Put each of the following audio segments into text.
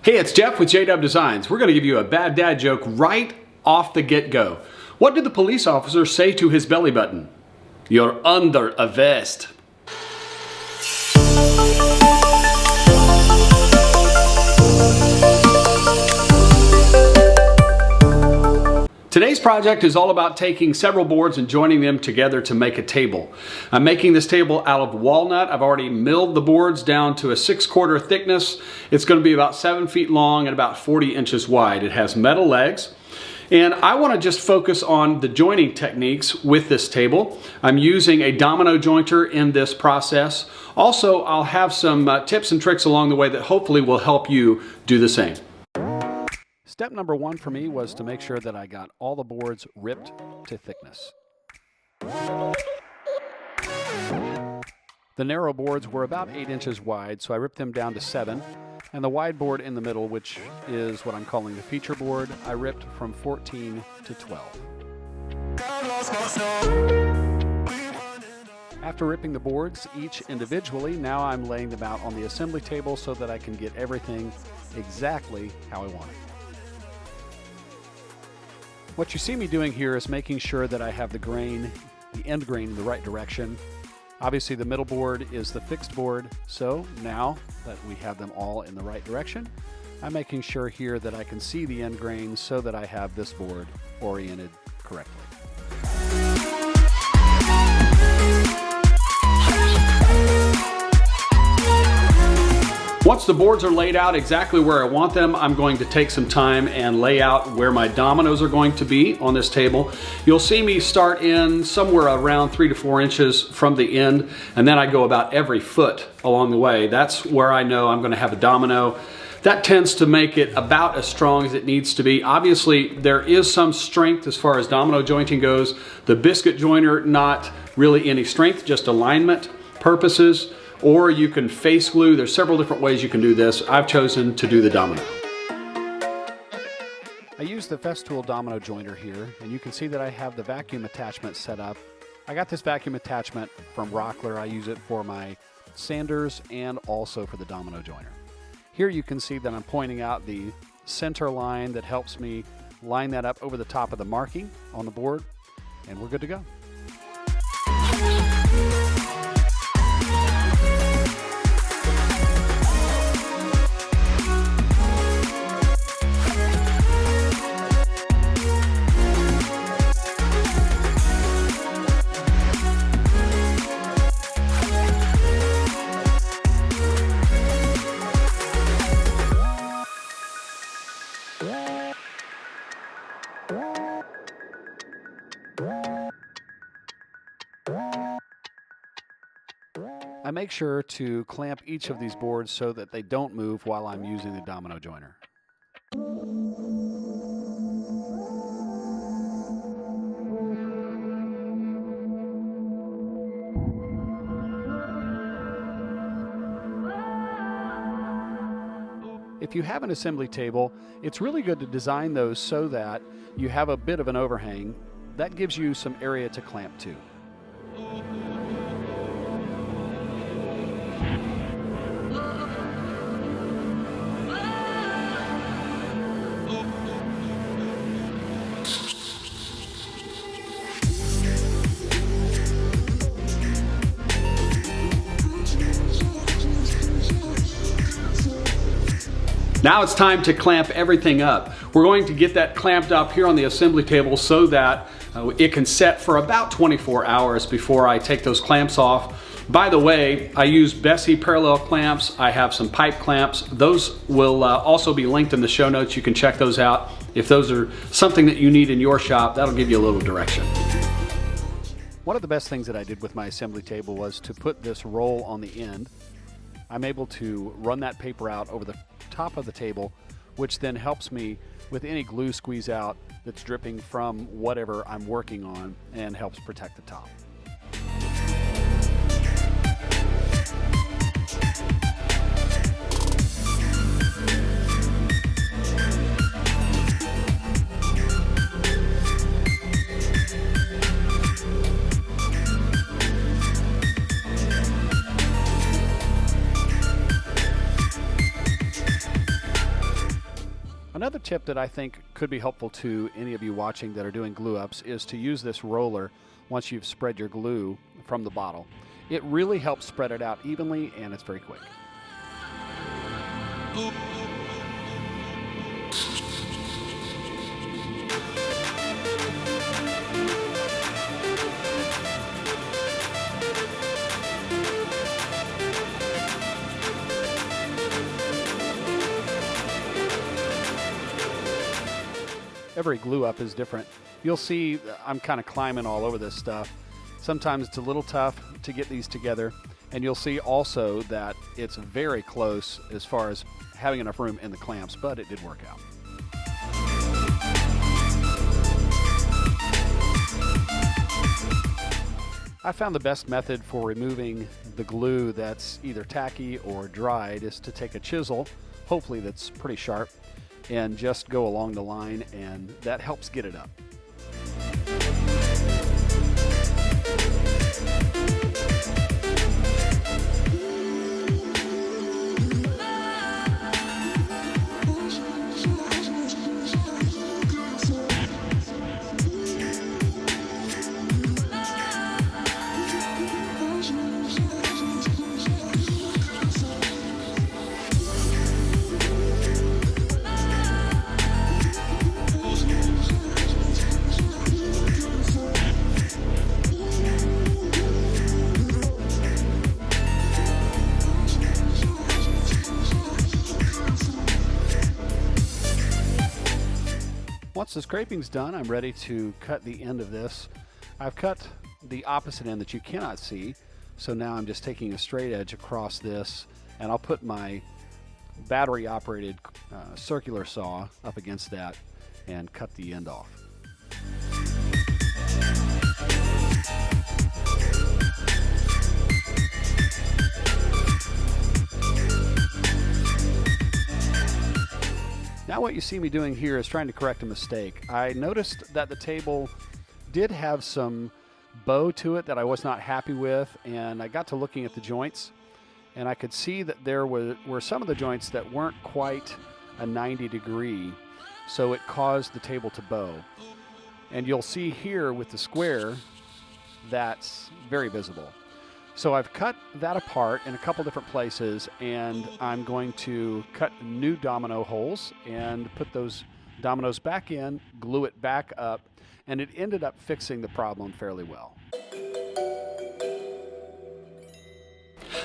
Hey, it's Jeff with JW Designs. We're going to give you a bad dad joke right off the get-go. What did the police officer say to his belly button? You're under a vest. Today's project is all about taking several boards and joining them together to make a table. I'm making this table out of walnut. I've already milled the boards down to a 6/4 thickness. It's going to be about 7 feet long and about 40 inches wide. It has metal legs. And I want to just focus on the joining techniques with this table. I'm using a domino jointer in this process. Also, I'll have some tips and tricks along the way that hopefully will help you do the same. Step number one for me was to make sure that I got all the boards ripped to thickness. The narrow boards were about 8 inches wide, so I ripped them down to 7. And the wide board in the middle, which is what I'm calling the feature board, I ripped from 14 to 12. After ripping the boards each individually, now I'm laying them out on the assembly table so that I can get everything exactly how I want it. What you see me doing here is making sure that I have the end grain in the right direction. Obviously the middle board is the fixed board, so now that we have them all in the right direction, I'm making sure here that I can see the end grain so that I have this board oriented correctly. Once the boards are laid out exactly where I want them, I'm going to take some time and lay out where my dominoes are going to be on this table. You'll see me start in somewhere around 3 to 4 inches from the end, and then I go about every foot along the way. That's where I know I'm going to have a domino. That tends to make it about as strong as it needs to be. Obviously, there is some strength as far as domino jointing goes. The biscuit joiner, not really any strength, just alignment purposes. Or you can face glue. There's several different ways you can do this. I've chosen to do the domino. I use the Festool domino joiner here, and you can see that I have the vacuum attachment set up. I got this vacuum attachment from Rockler. I use it for my sanders and also for the domino joiner. Here you can see that I'm pointing out the center line that helps me line that up over the top of the marking on the board, and we're good to go. I make sure to clamp each of these boards so that they don't move while I'm using the domino joiner. If you have an assembly table, it's really good to design those so that you have a bit of an overhang. That gives you some area to clamp to. Now it's time to clamp everything up. We're going to get that clamped up here on the assembly table so that it can set for about 24 hours before I take those clamps off. By the way, I use Bessie parallel clamps. I have some pipe clamps. Those will also be linked in the show notes. You can check those out. If those are something that you need in your shop, that'll give you a little direction. One of the best things that I did with my assembly table was to put this roll on the end. I'm able to run that paper out over the top of the table, which then helps me with any glue squeeze out that's dripping from whatever I'm working on and helps protect the top. Another tip that I think could be helpful to any of you watching that are doing glue ups is to use this roller once you've spread your glue from the bottle. It really helps spread it out evenly, and it's very quick. Every glue up is different. You'll see I'm kind of climbing all over this stuff. Sometimes it's a little tough to get these together, and you'll see also that it's very close as far as having enough room in the clamps, but it did work out. I found the best method for removing the glue that's either tacky or dried is to take a chisel, hopefully that's pretty sharp, and just go along the line, and that helps get it up. Once the scraping's done, I'm ready to cut the end of this. I've cut the opposite end that you cannot see, so now I'm just taking a straight edge across this, and I'll put my battery operated circular saw up against that and cut the end off. Now what you see me doing here is trying to correct a mistake. I noticed that the table did have some bow to it that I was not happy with, and I got to looking at the joints, and I could see that there were some of the joints that weren't quite a 90 degree, so it caused the table to bow. And you'll see here with the square, that's very visible. So I've cut that apart in a couple different places, and I'm going to cut new domino holes and put those dominoes back in, glue it back up, and it ended up fixing the problem fairly well.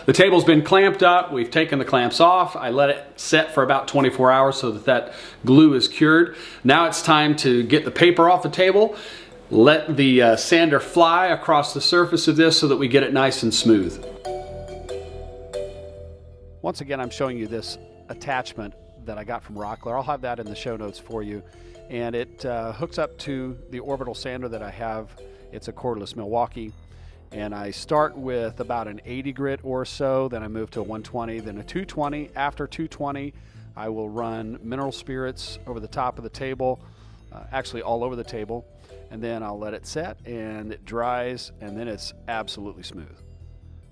The table's been clamped up. We've taken the clamps off. I let it set for about 24 hours so that glue is cured. Now it's time to get the paper off the table. Let the sander fly across the surface of this so that we get it nice and smooth. Once again, I'm showing you this attachment that I got from Rockler. I'll have that in the show notes for you. And it hooks up to the orbital sander that I have. It's a cordless Milwaukee. And I start with about an 80 grit or so, then I move to a 120, then a 220. After 220, I will run mineral spirits over the top of the table, actually all over the table. And then I'll let it set and it dries, and then it's absolutely smooth.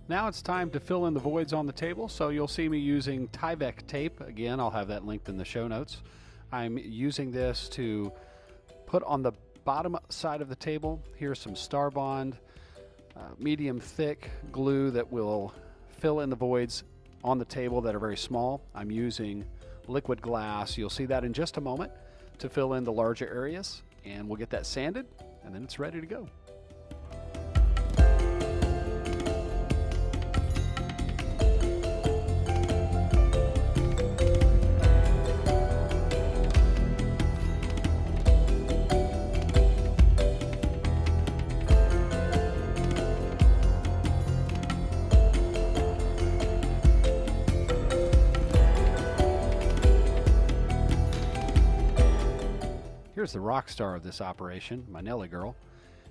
Now it's time to fill in the voids on the table, so you'll see me using Tyvek tape. Again, I'll have that linked in the show notes. I'm using this to put on the bottom side of the table. Here's some Star Bond, medium thick glue that will fill in the voids on the table that are very small. I'm using liquid glass. You'll see that in just a moment to fill in the larger areas. And we'll get that sanded, and then it's ready to go. Here's the rock star of this operation, my Nelly girl,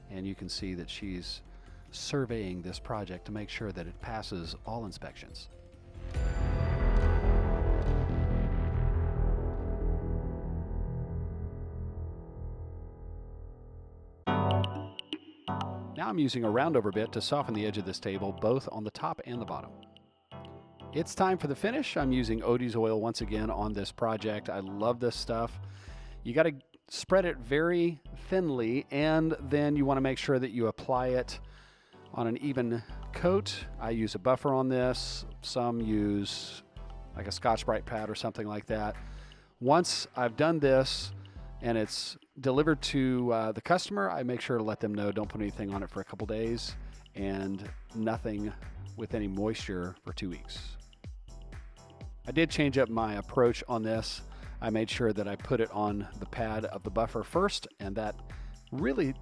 and you can see that she's surveying this project to make sure that it passes all inspections. Now I'm using a roundover bit to soften the edge of this table, both on the top and the bottom. It's time for the finish. I'm using Odie's oil once again on this project. I love this stuff. You got to spread it very thinly, and then you want to make sure that you apply it on an even coat. I use a buffer on this. Some use like a Scotch-Brite pad or something like that. Once I've done this and it's delivered to the customer, I make sure to let them know don't put anything on it for a couple days and nothing with any moisture for 2 weeks. I did change up my approach on this. I made sure that I put it on the pad of the buffer first, and that really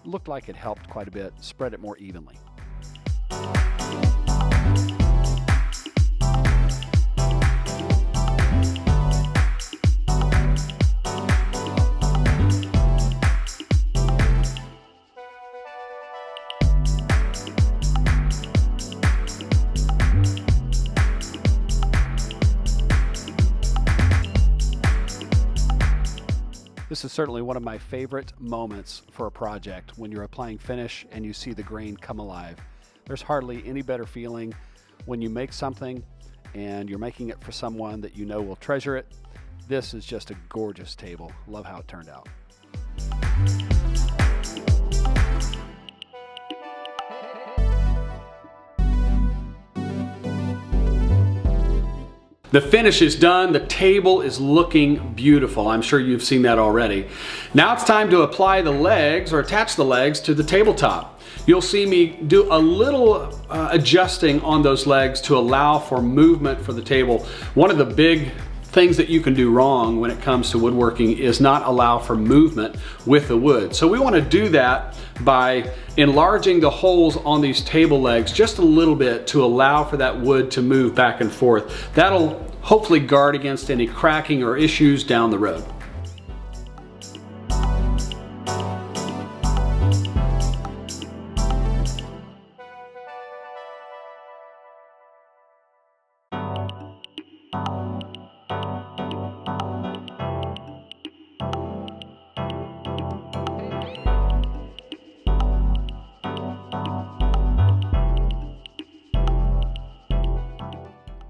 looked like it helped quite a bit, spread it more evenly. This is certainly one of my favorite moments for a project, when you're applying finish and you see the grain come alive. There's hardly any better feeling when you make something and you're making it for someone that you know will treasure it. This is just a gorgeous table. Love how it turned out. The finish is done. The table is looking beautiful. I'm sure you've seen that already. Now it's time to apply the legs, or attach the legs, to the tabletop. You'll see me do a little adjusting on those legs to allow for movement for the table. One of the big things that you can do wrong when it comes to woodworking is not allow for movement with the wood. So we want to do that by enlarging the holes on these table legs just a little bit to allow for that wood to move back and forth. That'll hopefully guard against any cracking or issues down the road.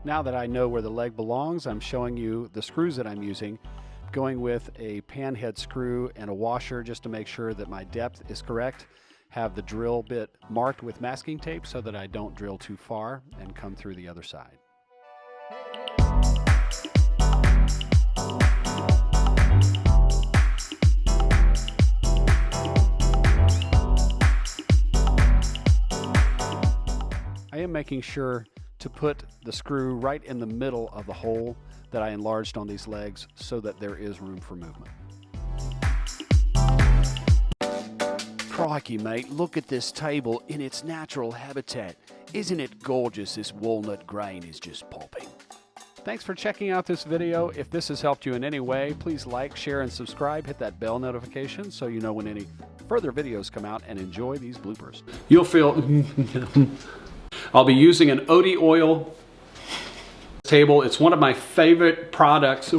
Now that I know where the leg belongs, I'm showing you the screws that I'm using, going with a pan head screw and a washer just to make sure that my depth is correct. Have the drill bit marked with masking tape so that I don't drill too far and come through the other side. I am making sure to put the screw right in the middle of the hole that I enlarged on these legs so that there is room for movement. Crikey, mate, look at this table in its natural habitat. Isn't it gorgeous? This walnut grain is just popping. Thanks for checking out this video. If this has helped you in any way, please like, share, and subscribe. Hit that bell notification so you know when any further videos come out, and enjoy these bloopers. You'll feel... I'll be using an Odie oil table. It's one of my favorite products.